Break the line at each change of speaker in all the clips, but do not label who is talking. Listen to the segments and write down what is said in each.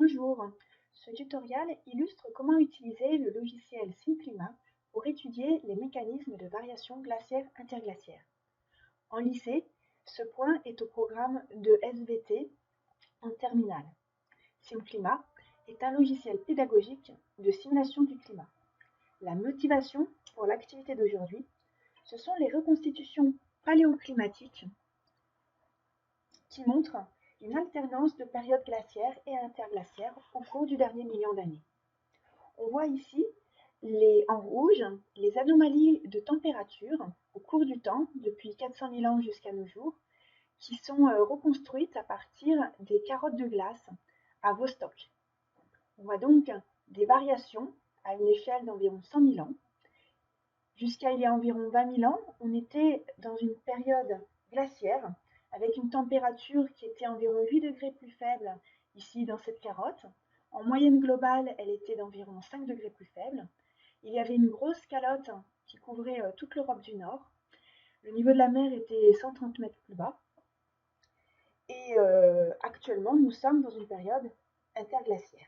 Bonjour, ce tutoriel illustre comment utiliser le logiciel SimClimat pour étudier les mécanismes de variation glaciaire-interglaciaire. En lycée, ce point est au programme de SVT en terminale. SimClimat est un logiciel pédagogique de simulation du climat. La motivation pour l'activité d'aujourd'hui, ce sont les reconstitutions paléoclimatiques qui montrent une alternance de périodes glaciaires et interglaciaires au cours du dernier million d'années. On voit ici en rouge les anomalies de température au cours du temps, depuis 400 000 ans jusqu'à nos jours, qui sont reconstruites à partir des carottes de glace à Vostok. On voit donc des variations à une échelle d'environ 100 000 ans. Jusqu'à il y a environ 20 000 ans, on était dans une période glaciaire avec une température qui était environ 8 degrés plus faible ici dans cette carotte. En moyenne globale, elle était d'environ 5 degrés plus faible. Il y avait une grosse calotte qui couvrait toute l'Europe du Nord. Le niveau de la mer était 130 mètres plus bas. Et actuellement, nous sommes dans une période interglaciaire.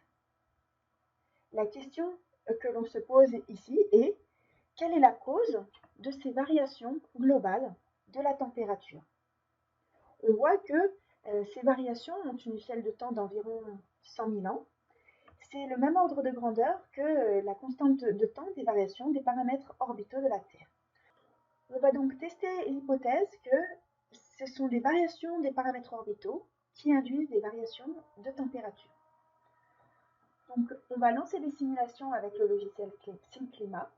La question que l'on se pose ici est: quelle est la cause de ces variations globales de la température? On voit que ces variations ont une échelle de temps d'environ 100 000 ans. C'est le même ordre de grandeur que la constante de temps des variations des paramètres orbitaux de la Terre. On va donc tester l'hypothèse que ce sont des variations des paramètres orbitaux qui induisent des variations de température. Donc, on va lancer des simulations avec le logiciel SimClimat.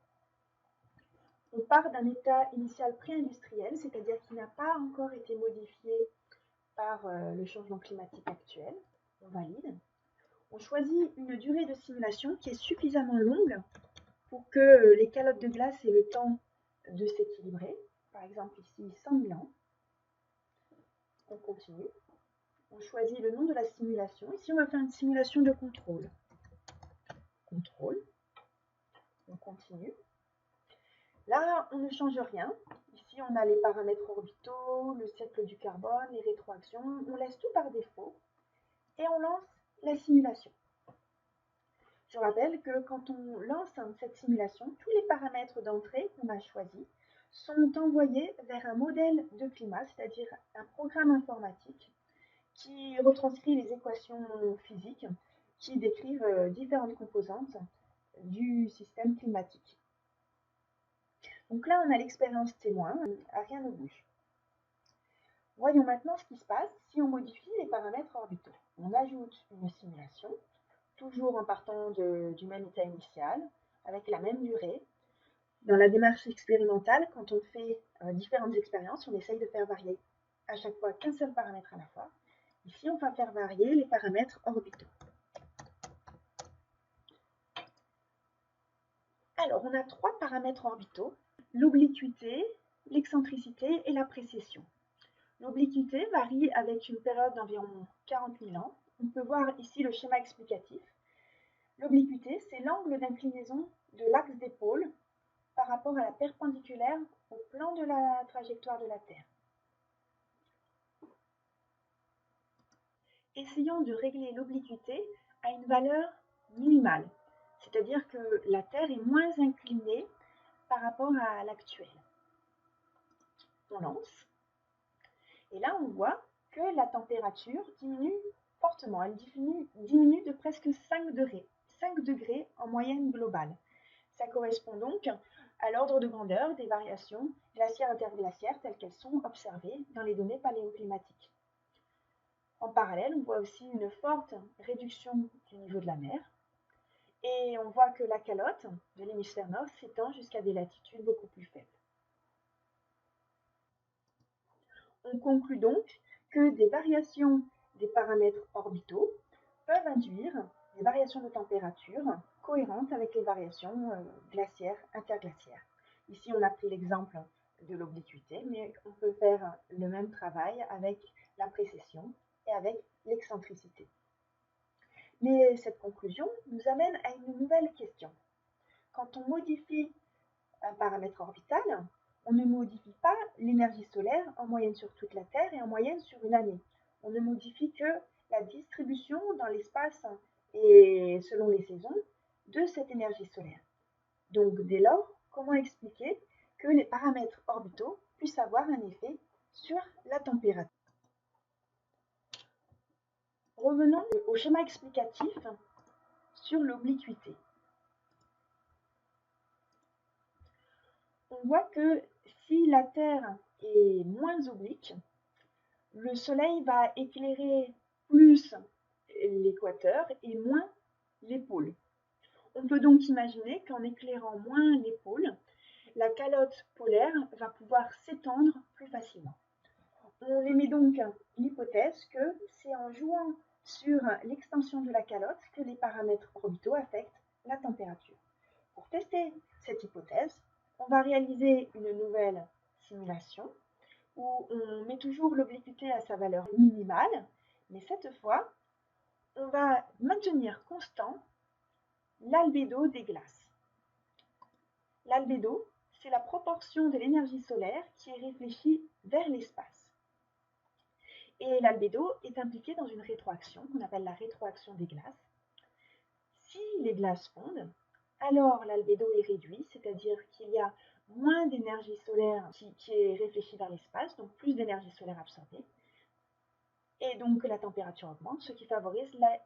On part d'un état initial pré-industriel, c'est-à-dire qui n'a pas encore été modifié par le changement climatique actuel. On valide. On choisit une durée de simulation qui est suffisamment longue pour que les calottes de glace aient le temps de s'équilibrer. Par exemple ici 100 000 ans. On continue. On choisit le nom de la simulation. Ici on va faire une simulation de contrôle. Contrôle. On continue. Là, on ne change rien. Ici, on a les paramètres orbitaux, le cercle du carbone, les rétroactions. On laisse tout par défaut et on lance la simulation. Je rappelle que quand on lance cette simulation, tous les paramètres d'entrée qu'on a choisis sont envoyés vers un modèle de climat, c'est-à-dire un programme informatique qui retranscrit les équations physiques qui décrivent différentes composantes du système climatique. Donc là, on a l'expérience témoin, rien ne bouge. Voyons maintenant ce qui se passe si on modifie les paramètres orbitaux. On ajoute une simulation, toujours en partant du même état initial, avec la même durée. Dans la démarche expérimentale, quand on fait différentes expériences, on essaye de faire varier à chaque fois qu'un seul paramètre à la fois. Ici, on va faire varier les paramètres orbitaux. Alors, on a 3 paramètres orbitaux: l'obliquité, l'excentricité et la précession. L'obliquité varie avec une période d'environ 40 000 ans. On peut voir ici le schéma explicatif. L'obliquité, c'est l'angle d'inclinaison de l'axe des pôles par rapport à la perpendiculaire au plan de la trajectoire de la Terre. Essayons de régler l'obliquité à une valeur minimale, c'est-à-dire que la Terre est moins inclinée par rapport à l'actuelle. On lance. Et là, on voit que la température diminue fortement. Elle diminue de presque 5 degrés. 5 degrés en moyenne globale. Ça correspond donc à l'ordre de grandeur des variations glaciaires-interglaciaires telles qu'elles sont observées dans les données paléoclimatiques. En parallèle, on voit aussi une forte réduction du niveau de la mer. Et on voit que la calotte de l'hémisphère nord s'étend jusqu'à des latitudes beaucoup plus faibles. On conclut donc que des variations des paramètres orbitaux peuvent induire des variations de température cohérentes avec les variations glaciaires interglaciaires. Ici, on a pris l'exemple de l'obliquité, mais on peut faire le même travail avec la précession et avec l'excentricité. Mais cette conclusion nous amène à une nouvelle question. Quand on modifie un paramètre orbital, on ne modifie pas l'énergie solaire en moyenne sur toute la Terre et en moyenne sur une année. On ne modifie que la distribution dans l'espace et selon les saisons de cette énergie solaire. Donc dès lors, comment expliquer que les paramètres orbitaux puissent avoir un effet sur la température? Revenons au schéma explicatif sur l'obliquité. On voit que si la Terre est moins oblique, le Soleil va éclairer plus l'équateur et moins les pôles. On peut donc imaginer qu'en éclairant moins les pôles, la calotte polaire va pouvoir s'étendre plus facilement. On émet donc l'hypothèse que c'est en jouant sur l'extension de la calotte que les paramètres orbitaux affectent la température. Pour tester cette hypothèse, on va réaliser une nouvelle simulation où on met toujours l'obliquité à sa valeur minimale, mais cette fois, on va maintenir constant l'albédo des glaces. L'albédo, c'est la proportion de l'énergie solaire qui est réfléchie vers l'espace. Et l'albédo est impliqué dans une rétroaction qu'on appelle la rétroaction des glaces. Si les glaces fondent, alors l'albédo est réduit, c'est-à-dire qu'il y a moins d'énergie solaire qui est réfléchie vers l'espace, donc plus d'énergie solaire absorbée, et donc la température augmente, ce qui favorise la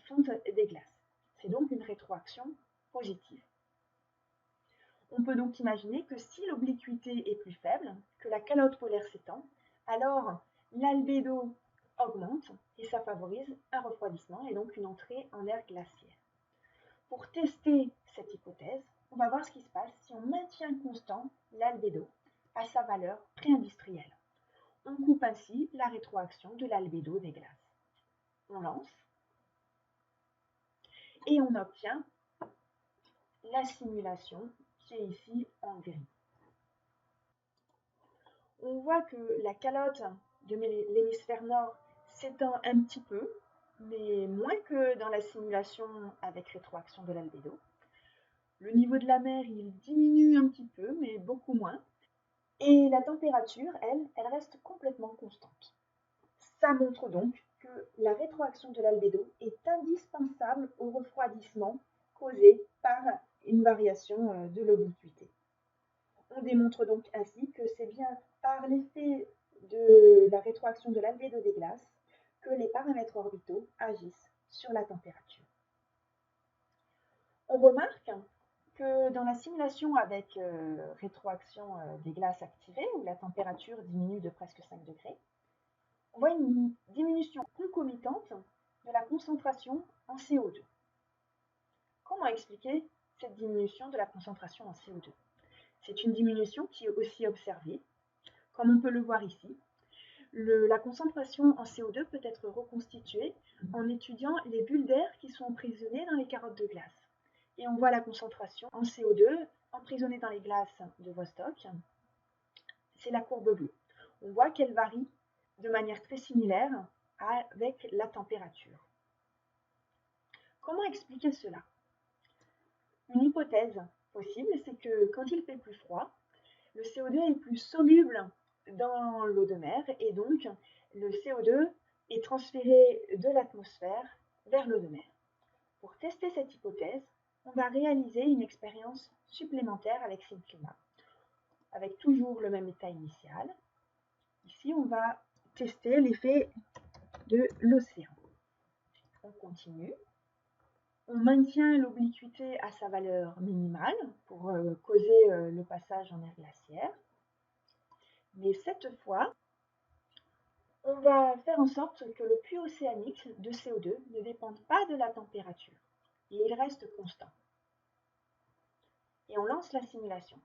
fonte des glaces. C'est donc une rétroaction positive. On peut donc imaginer que si l'obliquité est plus faible, que la calotte polaire s'étend, alors l'albédo augmente et ça favorise un refroidissement et donc une entrée en ère glaciaire. Pour tester cette hypothèse, on va voir ce qui se passe si on maintient constant l'albédo à sa valeur préindustrielle. On coupe ainsi la rétroaction de l'albédo des glaces. On lance et on obtient la simulation qui est ici en gris. On voit que la calotte de l'hémisphère nord s'étend un petit peu, mais moins que dans la simulation avec rétroaction de l'albédo. Le niveau de la mer, il diminue un petit peu, mais beaucoup moins. Et la température, elle reste complètement constante. Ça montre donc que la rétroaction de l'albédo est indispensable au refroidissement causé par une variation de l'obliquité. On démontre donc ainsi que c'est bien par l'effet de la rétroaction de l'albédo des glaces que les paramètres orbitaux agissent sur la température. On remarque que dans la simulation avec rétroaction des glaces activées, où la température diminue de presque 5 degrés, on voit une diminution concomitante de la concentration en CO2. Comment expliquer cette diminution de la concentration en CO2? C'est une diminution qui est aussi observée, comme on peut le voir ici. La concentration en CO2 peut être reconstituée en étudiant les bulles d'air qui sont emprisonnées dans les carottes de glace. Et on voit la concentration en CO2 emprisonnée dans les glaces de Vostok. C'est la courbe bleue. On voit qu'elle varie de manière très similaire avec la température. Comment expliquer cela? Une hypothèse possible, c'est que quand il fait plus froid, le CO2 est plus soluble dans l'eau de mer et donc le CO2 est transféré de l'atmosphère vers l'eau de mer. Pour tester cette hypothèse, on va réaliser une expérience supplémentaire avec SimClima, avec toujours le même état initial. Ici, on va tester l'effet de l'océan. On continue. On maintient l'obliquité à sa valeur minimale pour causer le passage en ère glaciaire. Mais cette fois, on va faire en sorte que le puits océanique de CO2 ne dépende pas de la température et il reste constant. Et on lance la simulation.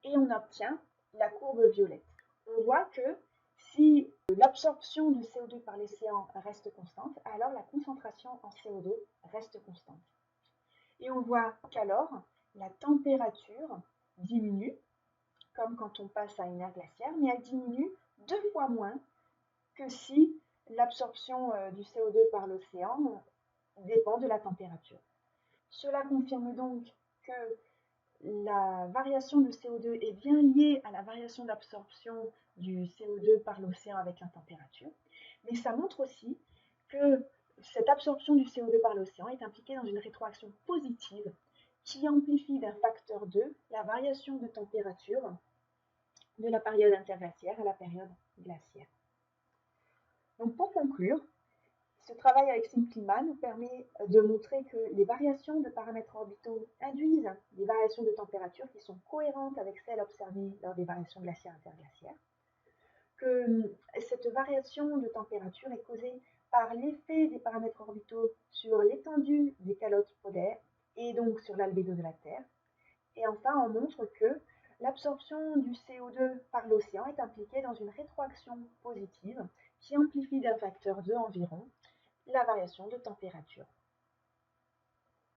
Et on obtient la courbe violette. On voit que si l'absorption du CO2 par l'océan reste constante, alors la concentration en CO2 reste constante. Et on voit qu'alors la température diminue, comme quand on passe à une ère glaciaire, mais elle diminue 2 fois moins que si l'absorption du CO2 par l'océan dépend de la température. Cela confirme donc que la variation de CO2 est bien liée à la variation d'absorption du CO2 par l'océan avec la température, mais ça montre aussi que Cette absorption du CO2 par l'océan est impliquée dans une rétroaction positive qui amplifie d'un facteur 2 la variation de température de la période interglaciaire à la période glaciaire. Donc pour conclure, ce travail avec SimClimat nous permet de montrer que les variations de paramètres orbitaux induisent des variations de température qui sont cohérentes avec celles observées lors des variations glaciaires interglaciaires, que cette variation de température est causée par l'effet des paramètres orbitaux sur l'étendue des calottes polaires et donc sur l'albédo de la Terre. Et enfin, on montre que l'absorption du CO2 par l'océan est impliquée dans une rétroaction positive qui amplifie d'un facteur 2 environ la variation de température.